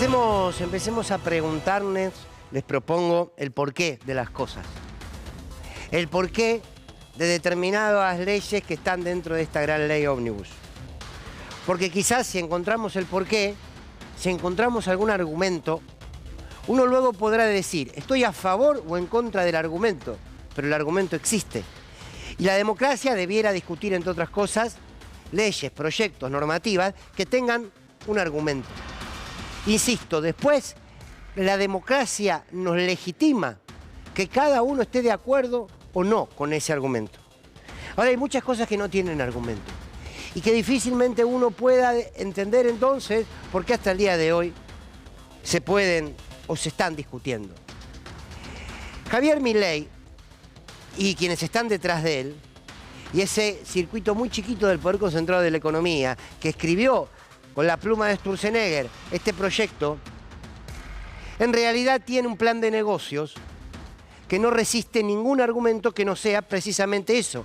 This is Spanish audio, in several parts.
Empecemos a preguntarnos, les propongo, el porqué de las cosas. El porqué de determinadas leyes que están dentro de esta gran ley ómnibus. Porque quizás si encontramos el porqué, si encontramos algún argumento, uno luego podrá decir, estoy a favor o en contra del argumento, pero el argumento existe. Y la democracia debiera discutir, entre otras cosas, leyes, proyectos, normativas que tengan un argumento. Insisto, después la democracia nos legitima que cada uno esté de acuerdo o no con ese argumento. Ahora hay muchas cosas que no tienen argumento y que difícilmente uno pueda entender entonces por qué hasta el día de hoy se pueden o se están discutiendo. Javier Milei y quienes están detrás de él y ese circuito muy chiquito del poder concentrado de la economía que escribió con la pluma de Sturzenegger este proyecto, en realidad tiene un plan de negocios que no resiste ningún argumento que no sea precisamente eso,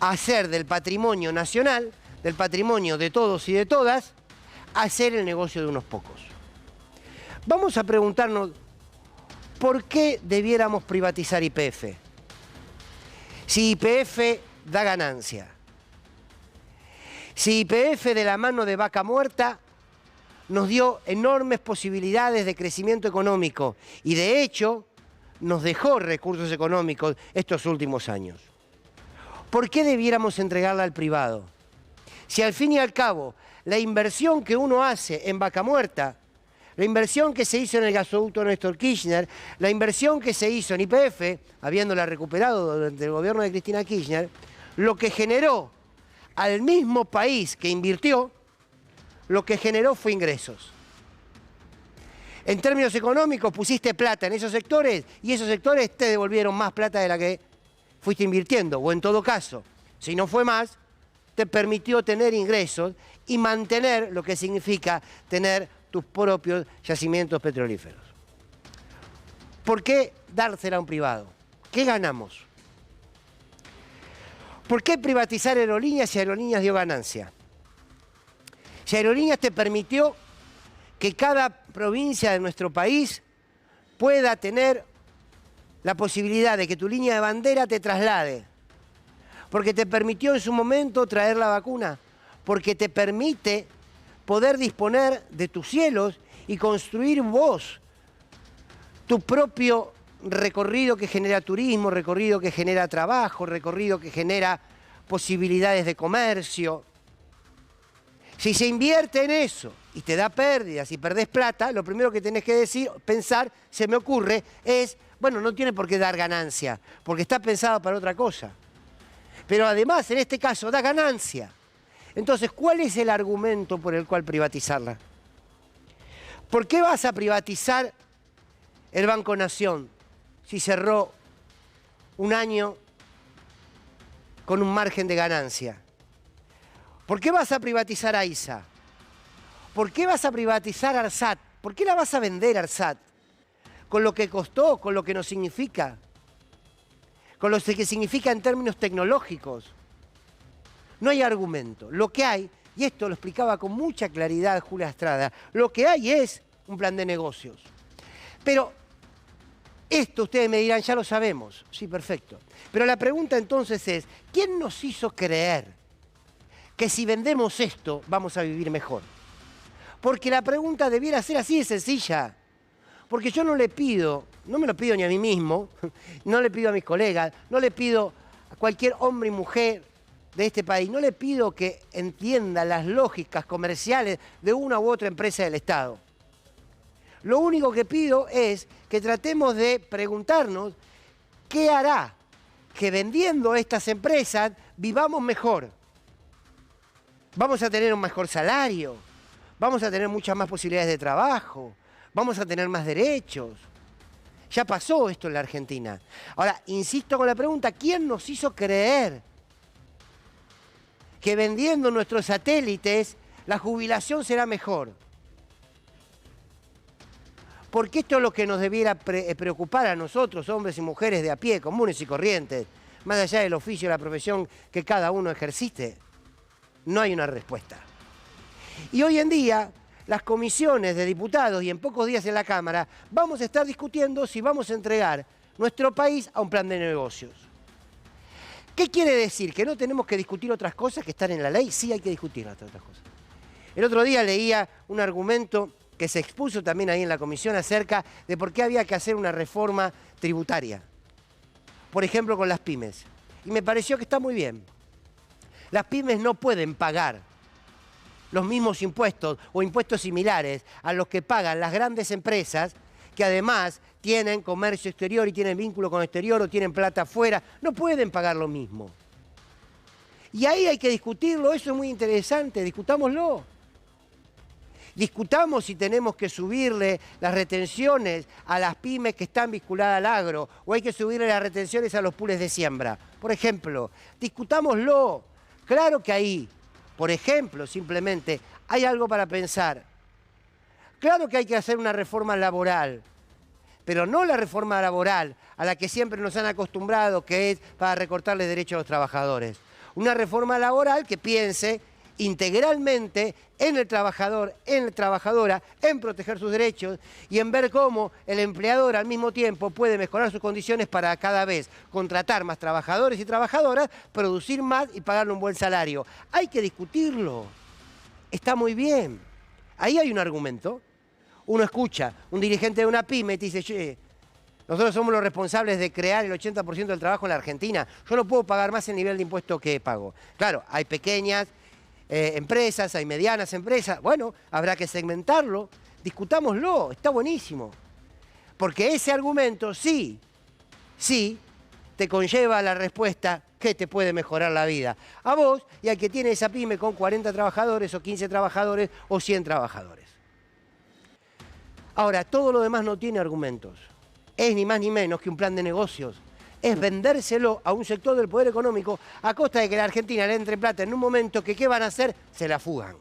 hacer del patrimonio nacional, del patrimonio de todos y de todas, hacer el negocio de unos pocos. Vamos a preguntarnos, ¿por qué debiéramos privatizar YPF? Si YPF da ganancia. Si YPF de la mano de Vaca Muerta nos dio enormes posibilidades de crecimiento económico y de hecho nos dejó recursos económicos estos últimos años. ¿Por qué debiéramos entregarla al privado? Si al fin y al cabo la inversión que uno hace en Vaca Muerta, la inversión que se hizo en el gasoducto Néstor Kirchner, la inversión que se hizo en YPF, habiéndola recuperado durante el gobierno de Cristina Kirchner, lo que generó al mismo país que invirtió, lo que generó fue ingresos. En términos económicos, pusiste plata en esos sectores y esos sectores te devolvieron más plata de la que fuiste invirtiendo. O en todo caso, si no fue más, te permitió tener ingresos y mantener lo que significa tener tus propios yacimientos petrolíferos. ¿Por qué dársela a un privado? ¿Qué ganamos? ¿Por qué privatizar Aerolíneas si Aerolíneas dio ganancia? Si Aerolíneas te permitió que cada provincia de nuestro país pueda tener la posibilidad de que tu línea de bandera te traslade, porque te permitió en su momento traer la vacuna, porque te permite poder disponer de tus cielos y construir vos tu propio recorrido que genera turismo, recorrido que genera trabajo, recorrido que genera posibilidades de comercio. Si se invierte en eso y te da pérdidas y perdés plata, lo primero que tenés que pensar, se me ocurre, es, bueno, no tiene por qué dar ganancia, porque está pensado para otra cosa. Pero además, en este caso, da ganancia. Entonces, ¿cuál es el argumento por el cual privatizarla? ¿Por qué vas a privatizar el Banco Nación si cerró un año con un margen de ganancia? ¿Por qué vas a privatizar AISA? ¿Por qué vas a privatizar ARSAT? ¿Por qué la vas a vender ARSAT? Con lo que costó, con lo que nos significa, con lo que significa en términos tecnológicos. No hay argumento. Lo que hay, y esto lo explicaba con mucha claridad Julia Estrada, lo que hay es un plan de negocios. Pero esto ustedes me dirán, ya lo sabemos. Sí, perfecto. Pero la pregunta entonces es, ¿quién nos hizo creer que si vendemos esto vamos a vivir mejor? Porque la pregunta debiera ser así de sencilla. Porque yo no le pido, no me lo pido ni a mí mismo, no le pido a mis colegas, no le pido a cualquier hombre y mujer de este país, no le pido que entienda las lógicas comerciales de una u otra empresa del Estado. Lo único que pido es que tratemos de preguntarnos qué hará que vendiendo estas empresas vivamos mejor. Vamos a tener un mejor salario, vamos a tener muchas más posibilidades de trabajo, vamos a tener más derechos. Ya pasó esto en la Argentina. Ahora, insisto con la pregunta, ¿quién nos hizo creer que vendiendo nuestros satélites la jubilación será mejor? Porque esto es lo que nos debiera preocupar a nosotros, hombres y mujeres de a pie, comunes y corrientes, más allá del oficio y la profesión que cada uno ejercite. No hay una respuesta. Y hoy en día las comisiones de diputados y en pocos días en la Cámara, vamos a estar discutiendo si vamos a entregar nuestro país a un plan de negocios. ¿Qué quiere decir? ¿Que no tenemos que discutir otras cosas que están en la ley? Sí, hay que discutir otras cosas. El otro día leía un argumento que se expuso también ahí en la comisión acerca de por qué había que hacer una reforma tributaria. Por ejemplo, con las pymes. Y me pareció que está muy bien. Las pymes no pueden pagar los mismos impuestos o impuestos similares a los que pagan las grandes empresas que además tienen comercio exterior y tienen vínculo con el exterior o tienen plata afuera. No pueden pagar lo mismo. Y ahí hay que discutirlo, eso es muy interesante, discutámoslo. Discutamos si tenemos que subirle las retenciones a las pymes que están vinculadas al agro o hay que subirle las retenciones a los pools de siembra. Por ejemplo, discutámoslo. Claro que ahí, por ejemplo, simplemente hay algo para pensar. Claro que hay que hacer una reforma laboral, pero no la reforma laboral a la que siempre nos han acostumbrado, que es para recortarles derechos a los trabajadores. Una reforma laboral que piense integralmente en el trabajador, en la trabajadora, en proteger sus derechos y en ver cómo el empleador al mismo tiempo puede mejorar sus condiciones para cada vez contratar más trabajadores y trabajadoras, producir más y pagarle un buen salario. Hay que discutirlo. Está muy bien. Ahí hay un argumento. Uno escucha, un dirigente de una pyme te dice, che, nosotros somos los responsables de crear el 80% del trabajo en la Argentina. Yo no puedo pagar más el nivel de impuesto que pago. Claro, hay pequeñas empresas, hay medianas empresas. Bueno, habrá que segmentarlo. Discutámoslo, está buenísimo. Porque ese argumento sí te conlleva la respuesta que te puede mejorar la vida. A vos y al que tiene esa pyme con 40 trabajadores o 15 trabajadores o 100 trabajadores. Ahora, todo lo demás no tiene argumentos. Es ni más ni menos que un plan de negocios. Es vendérselo a un sector del poder económico a costa de que la Argentina le entre plata en un momento que ¿qué van a hacer? Se la fugan.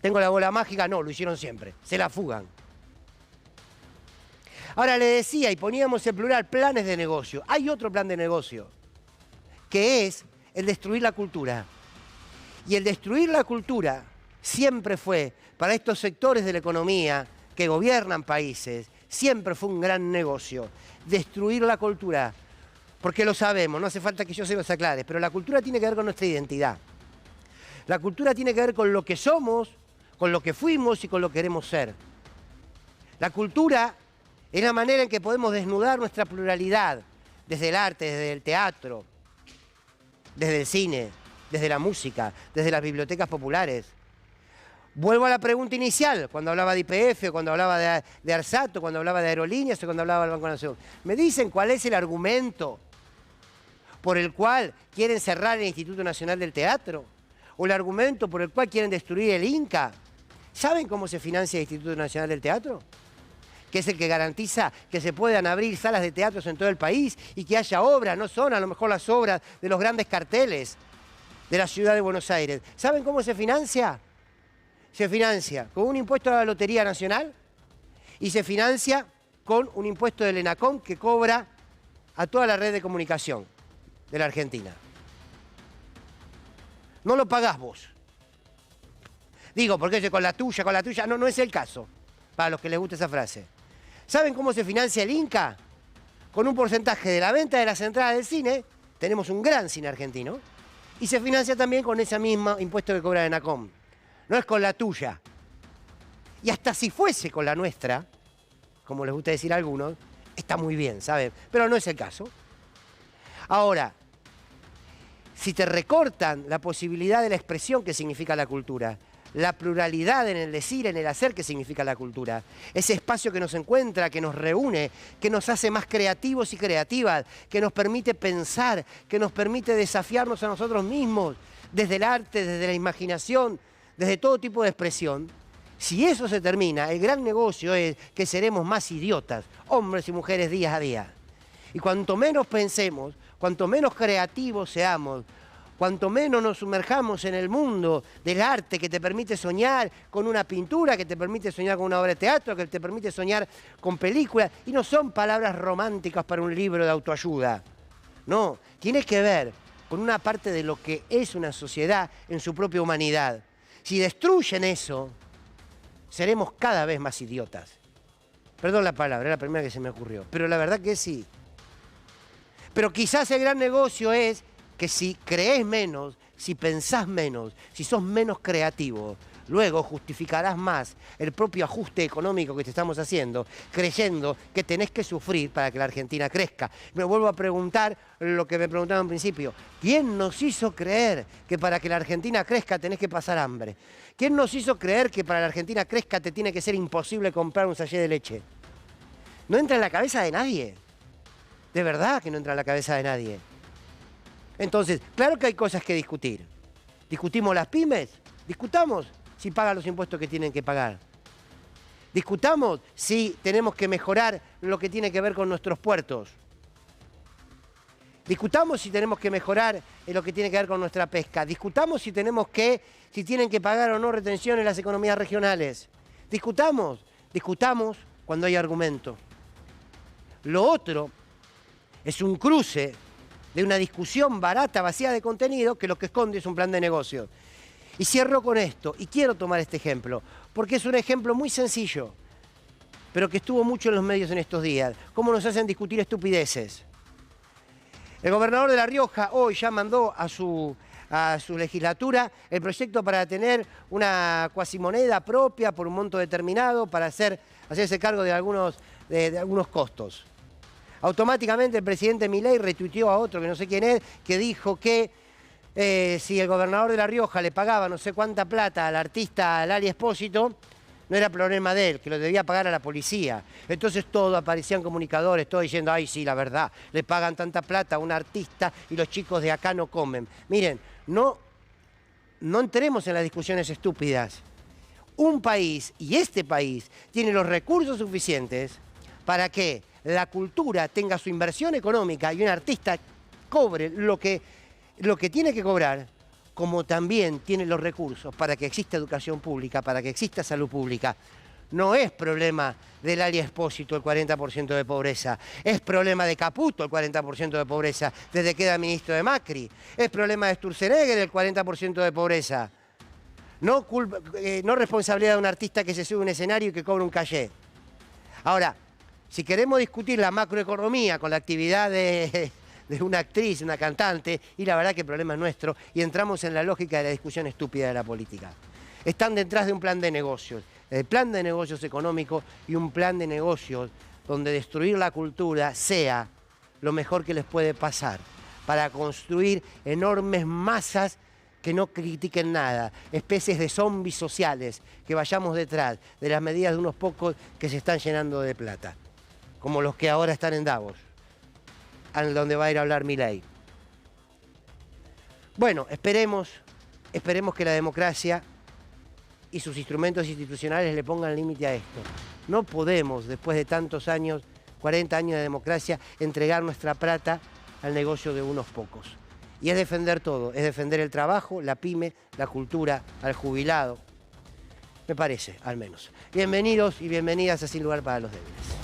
¿Tengo la bola mágica? No, lo hicieron siempre. Se la fugan. Ahora le decía, y poníamos en plural, planes de negocio. Hay otro plan de negocio, que es el destruir la cultura. Y el destruir la cultura siempre fue, para estos sectores de la economía que gobiernan países, siempre fue un gran negocio. Destruir la cultura, porque lo sabemos, no hace falta que yo se los aclare, pero la cultura tiene que ver con nuestra identidad. La cultura tiene que ver con lo que somos, con lo que fuimos y con lo que queremos ser. La cultura es la manera en que podemos desnudar nuestra pluralidad, desde el arte, desde el teatro, desde el cine, desde la música, desde las bibliotecas populares. Vuelvo a la pregunta inicial, cuando hablaba de YPF, cuando hablaba de ARSAT, cuando hablaba de aerolíneas o cuando hablaba del Banco de la Nación. ¿Me dicen cuál es el argumento por el cual quieren cerrar el Instituto Nacional del Teatro? ¿O el argumento por el cual quieren destruir el INCA? ¿Saben cómo se financia el Instituto Nacional del Teatro? Que es el que garantiza que se puedan abrir salas de teatros en todo el país y que haya obras, no son a lo mejor las obras de los grandes carteles de la ciudad de Buenos Aires. ¿Saben cómo se financia? Se financia con un impuesto a la Lotería Nacional y se financia con un impuesto del ENACOM que cobra a toda la red de comunicación de la Argentina. No lo pagás vos. Digo, porque es con la tuya, no, no es el caso, para los que les gusta esa frase. ¿Saben cómo se financia el INCA? Con un porcentaje de la venta de las entradas del cine, tenemos un gran cine argentino, y se financia también con ese mismo impuesto que cobra el ENACOM. No es con la tuya. Y hasta si fuese con la nuestra, como les gusta decir a algunos, está muy bien, ¿saben? Pero no es el caso. Ahora, si te recortan la posibilidad de la expresión que significa la cultura, la pluralidad en el decir, en el hacer que significa la cultura, ese espacio que nos encuentra, que nos reúne, que nos hace más creativos y creativas, que nos permite pensar, que nos permite desafiarnos a nosotros mismos, desde el arte, desde la imaginación, desde todo tipo de expresión. Si eso se termina, el gran negocio es que seremos más idiotas, hombres y mujeres día a día. Y cuanto menos pensemos, cuanto menos creativos seamos, cuanto menos nos sumerjamos en el mundo del arte que te permite soñar con una pintura, que te permite soñar con una obra de teatro, que te permite soñar con películas, y no son palabras románticas para un libro de autoayuda. No, tiene que ver con una parte de lo que es una sociedad en su propia humanidad. Si destruyen eso, seremos cada vez más idiotas. Perdón la palabra, es la primera que se me ocurrió, pero la verdad que sí. Pero quizás el gran negocio es que si creés menos, si pensás menos, si sos menos creativo, luego justificarás más el propio ajuste económico que te estamos haciendo, creyendo que tenés que sufrir para que la Argentina crezca. Me vuelvo a preguntar lo que me preguntaron al principio. ¿Quién nos hizo creer que para que la Argentina crezca tenés que pasar hambre? ¿Quién nos hizo creer que para la Argentina crezca te tiene que ser imposible comprar un sachet de leche? No entra en la cabeza de nadie. De verdad que no entra en la cabeza de nadie. Entonces, claro que hay cosas que discutir. ¿Discutimos las pymes? Discutamos si pagan los impuestos que tienen que pagar. Discutamos si tenemos que mejorar lo que tiene que ver con nuestros puertos. Discutamos si tenemos que mejorar lo que tiene que ver con nuestra pesca. Discutamos si tienen que pagar o no retenciones las economías regionales. Discutamos cuando hay argumento. Lo otro es un cruce de una discusión barata, vacía de contenido, que lo que esconde es un plan de negocios. Y cierro con esto, y quiero tomar este ejemplo, porque es un ejemplo muy sencillo, pero que estuvo mucho en los medios en estos días. Cómo nos hacen discutir estupideces. El gobernador de La Rioja hoy ya mandó a su legislatura el proyecto para tener una cuasimoneda propia por un monto determinado para hacerse cargo de algunos costos. Automáticamente el presidente Milei retuiteó a otro, que no sé quién es, que dijo que si el gobernador de La Rioja le pagaba no sé cuánta plata al artista Lali Espósito, no era problema de él, que lo debía pagar a la policía. Entonces aparecían comunicadores, todos diciendo, ay sí, la verdad, le pagan tanta plata a un artista y los chicos de acá no comen. Miren, no entremos en las discusiones estúpidas. Un país, y este país, tiene los recursos suficientes para que la cultura tenga su inversión económica y un artista cobre lo que tiene que cobrar, como también tiene los recursos para que exista educación pública, para que exista salud pública. No es problema de Lali Espósito el 40% de pobreza, es problema de Caputo el 40% de pobreza, desde que era ministro de Macri. Es problema de Sturzenegger el 40% de pobreza. No responsabilidad de un artista que se sube a un escenario y que cobra un cachê. Ahora, si queremos discutir la macroeconomía con la actividad de una actriz, una cantante, y la verdad que el problema es nuestro, y entramos en la lógica de la discusión estúpida de la política. Están detrás de un plan de negocios, el plan de negocios económico y un plan de negocios donde destruir la cultura sea lo mejor que les puede pasar, para construir enormes masas que no critiquen nada, especies de zombies sociales, que vayamos detrás de las medidas de unos pocos que se están llenando de plata, como los que ahora están en Davos, donde va a ir a hablar Milei. Bueno, esperemos que la democracia y sus instrumentos institucionales le pongan límite a esto. No podemos, después de tantos años, 40 años de democracia, entregar nuestra plata al negocio de unos pocos. Y es defender todo, es defender el trabajo, la pyme, la cultura, al jubilado. Me parece, al menos. Bienvenidos y bienvenidas a Sin Lugar para los Débiles.